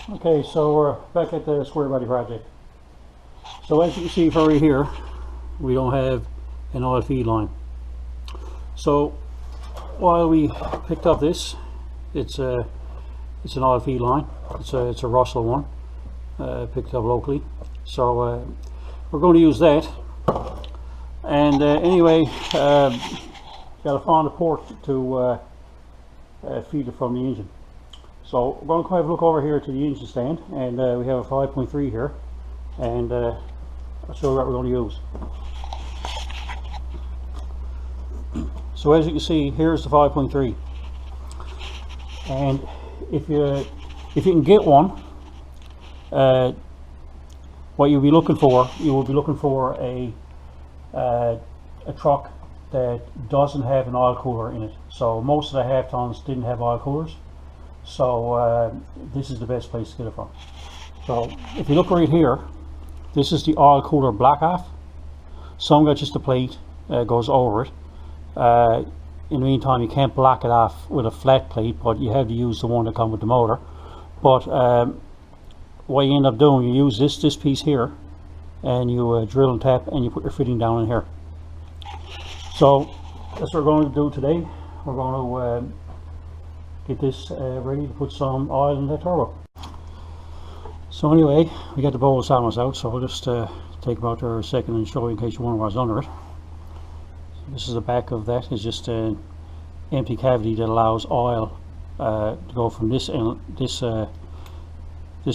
Okay, so we're back at the square body project. So as you can see from right here, we don't have an oil feed line. So while we picked up this, it's an oil feed line. It's a Russell one, picked up locally. So we're going to use that. And anyway, got to find a port to feed it from the engine. So we're going to have a look over here to the engine stand, and we have a 5.3 here, and I'll show you what we're going to use. So as you can see, here's the 5.3, and if you can get one, what you'll be looking for, you will be looking for a truck that doesn't have an oil cooler in it. So most of the half tons didn't have oil coolers. So this is the best place to get it from. So if you look right here, this is the oil cooler black half. Some got just a plate goes over it. In the meantime, you can't black it off with a flat plate, but you have to use the one that comes with the motor. But what you end up doing, you use this piece here, and you drill and tap, and you put your fitting down in here. So that's what we're going to do today. We're going to get this ready to put some oil in the turbo. So anyway, we got the bowl of salmons out, so I'll just take about a second and show you in case you wonder what's under it. This is the back of that. It's just an empty cavity that allows oil to go from this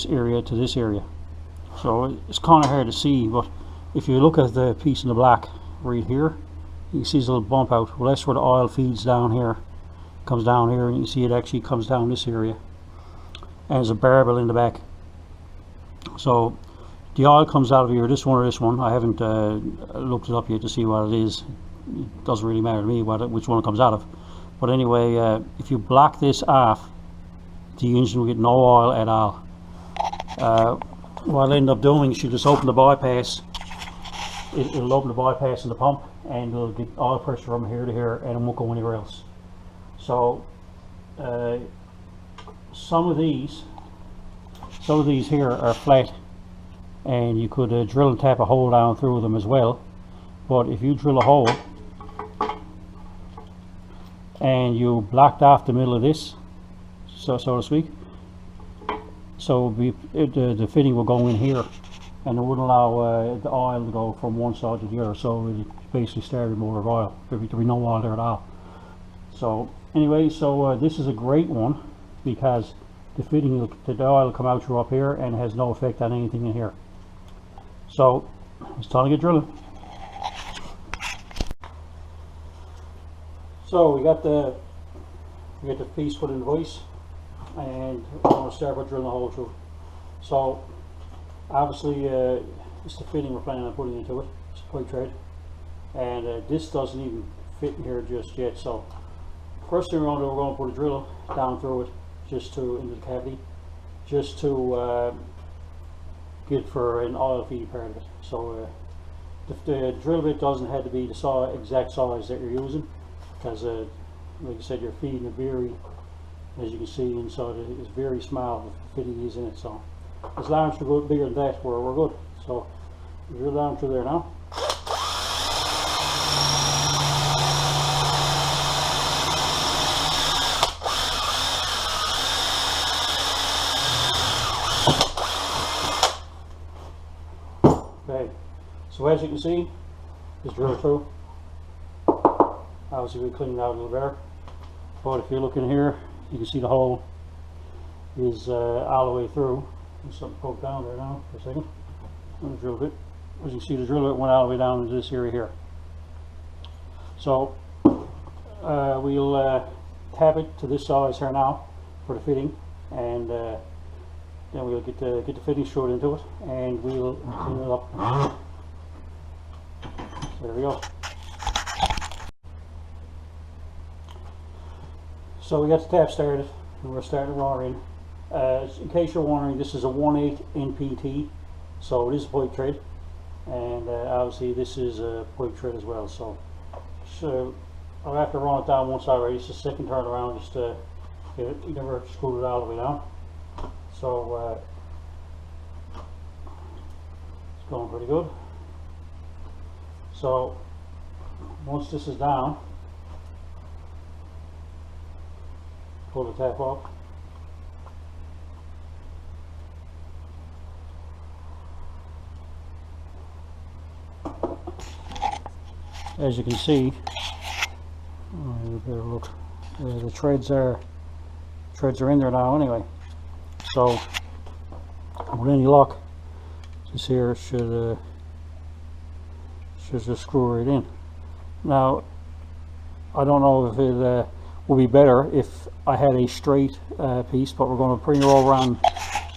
area to this area. So it's kind of hard to see, but if you look at the piece in the black right here, you can see this little bump out. Well, that's where the oil feeds down here. Comes down here, and you can see it actually comes down this area, and there's a barbel in the back. So the oil comes out of here, this one or this one. I haven't looked it up yet to see what it is. It doesn't really matter to me which one it comes out of. But anyway, if you block this off, the engine will get no oil at all. What I'll end up doing is you just open the bypass. It'll open the bypass in the pump, and it'll get oil pressure from here to here, and it won't go anywhere else. So some of these here are flat, and you could drill and tap a hole down through them as well. But if you drill a hole and you blocked off the middle of this, so to speak, so the fitting will go in here, and it wouldn't allow the oil to go from one side to the other. So it basically started more of oil. There'd be no oil there at all. So anyway, this is a great one because the fitting, the oil will come out through up here and has no effect on anything in here. So it's time to get drilling. So we got the piece put in the vise, and we're going to start by drilling a hole through. So obviously it's the fitting we're planning on putting into it. It's a pipe thread, and this doesn't even fit in here just yet. So first thing we're going to put a drill down through it, into the cavity, just to get for an oil feed part of it. So the drill bit doesn't have to be the exact size that you're using, because like I said, your feeding it very, as you can see inside it, is very small. The fitting is in it. So as long as we go bigger than that, we're good. So drill down through there now. Okay, so as you can see, just drill through. Obviously we cleaned it out a little better, but if you look in here, you can see the hole is all the way through. There's something poked down there now for a second. I'm going to drill a bit. As you can see, the drill bit went all the way down into this area here. So we'll tap it to this size here now for the fitting, and then we'll get the fitting screwed into it, and we'll clean it up. So there we go. So we got the tap started, and we're starting to wire in. In case you're wondering, this is a 1/8 NPT, so it is a pipe thread, and obviously this is a pipe thread as well. So I'll have to run it down once already. It's the second turn around, just to get it. You never screwed it all the way down. So it's going pretty good. So once this is down, pull the tap off. As you can see, better look. The treads are in there now anyway. So with any luck, this here should just screw right in. Now I don't know if it would be better if I had a straight piece, but we're going to bring her over on.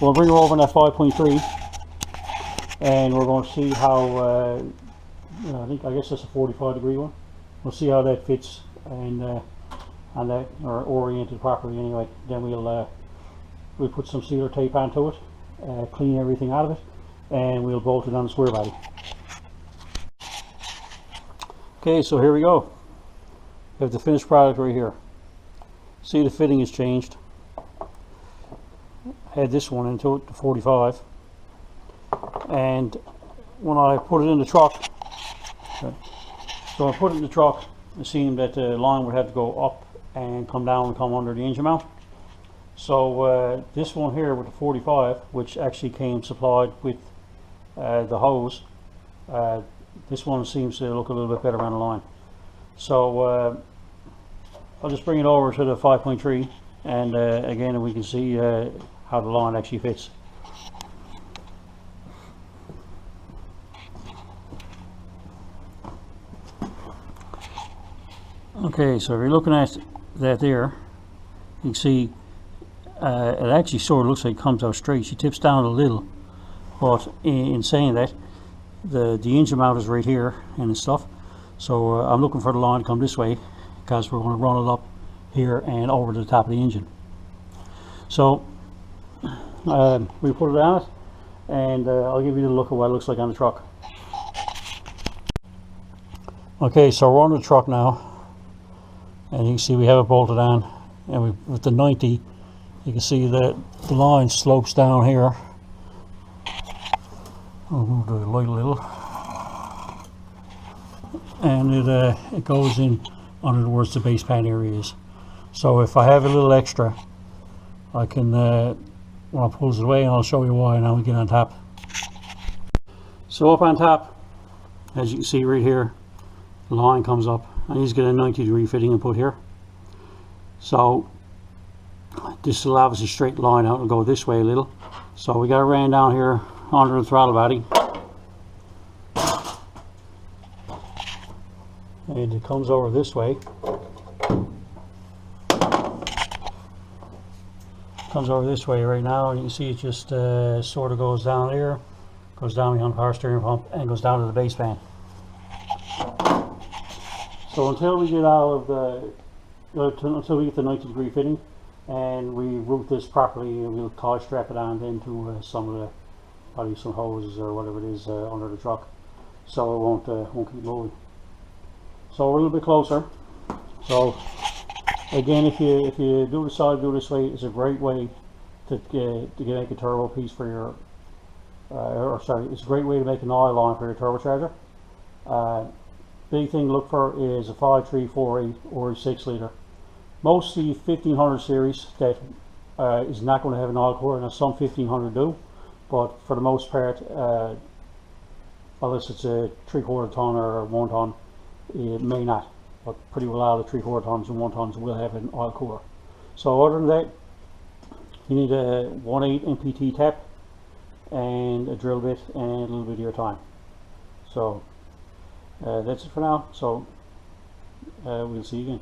We'll bring her over on that 5.3, and we're going to see how. I guess that's a 45-degree one. We'll see how that fits and that are oriented properly anyway. Then we'll put some sealer tape onto it, clean everything out of it, and we'll bolt it on the square body. Okay, so here we go. We have the finished product right here. See, the fitting has changed. I had this one into it, the 45, and when I put it in the truck, so I put it in the truck, it seemed that the line would have to go up and come down and come under the engine mount. So this one here with the 45, which actually came supplied with the hose, this one seems to look a little bit better on the line. So I'll just bring it over to the 5.3, and again we can see how the line actually fits. Okay, so if you're looking at that there, you can see it actually sort of looks like it comes out straight. She tips down a little, but in saying that, the engine mount is right here and stuff. So I'm looking for the line to come this way, because we're going to run it up here and over to the top of the engine. So we put it on it, and I'll give you a look at what it looks like on the truck. Okay, so we're on the truck now. And you can see we have it bolted on, and with the 90, you can see that the line slopes down here. I'll move the light a little, and it goes in under towards the base pan areas. So if I have a little extra, I can when I pull it away, and I'll show you why now we get on top. So up on top, as you can see right here, the line comes up. I need to get a 90-degree fitting and put here. So this will obviously straight line out and go this way a little. So we got it ran down here under the throttle body, and it comes over this way. Comes over this way right now, and you can see it just sort of goes down there, goes down behind the power steering pump, and goes down to the base pan. So until we get out of the, until we get the 90-degree fitting, and we route this properly, we'll tie strap it on into some of the, probably some hoses or whatever it is under the truck, so it won't keep moving. So we're a little bit closer. So again, if you do decide to do this way, it's a great way to make a turbo piece for your, it's a great way to make an oil line for your turbocharger. Big thing to look for is a 5.3, 4.8 or a 6 liter. Most of the 1500 series that is not going to have an oil core, and some 1500 do, but for the most part, unless it's a 3/4 ton or a 1 ton, it may not. But pretty well all the 3/4 tons and 1 tons will have an oil core. So other than that, you need a 1/8 MPT tap and a drill bit and a little bit of your time. So that's it for now. So we'll see you again.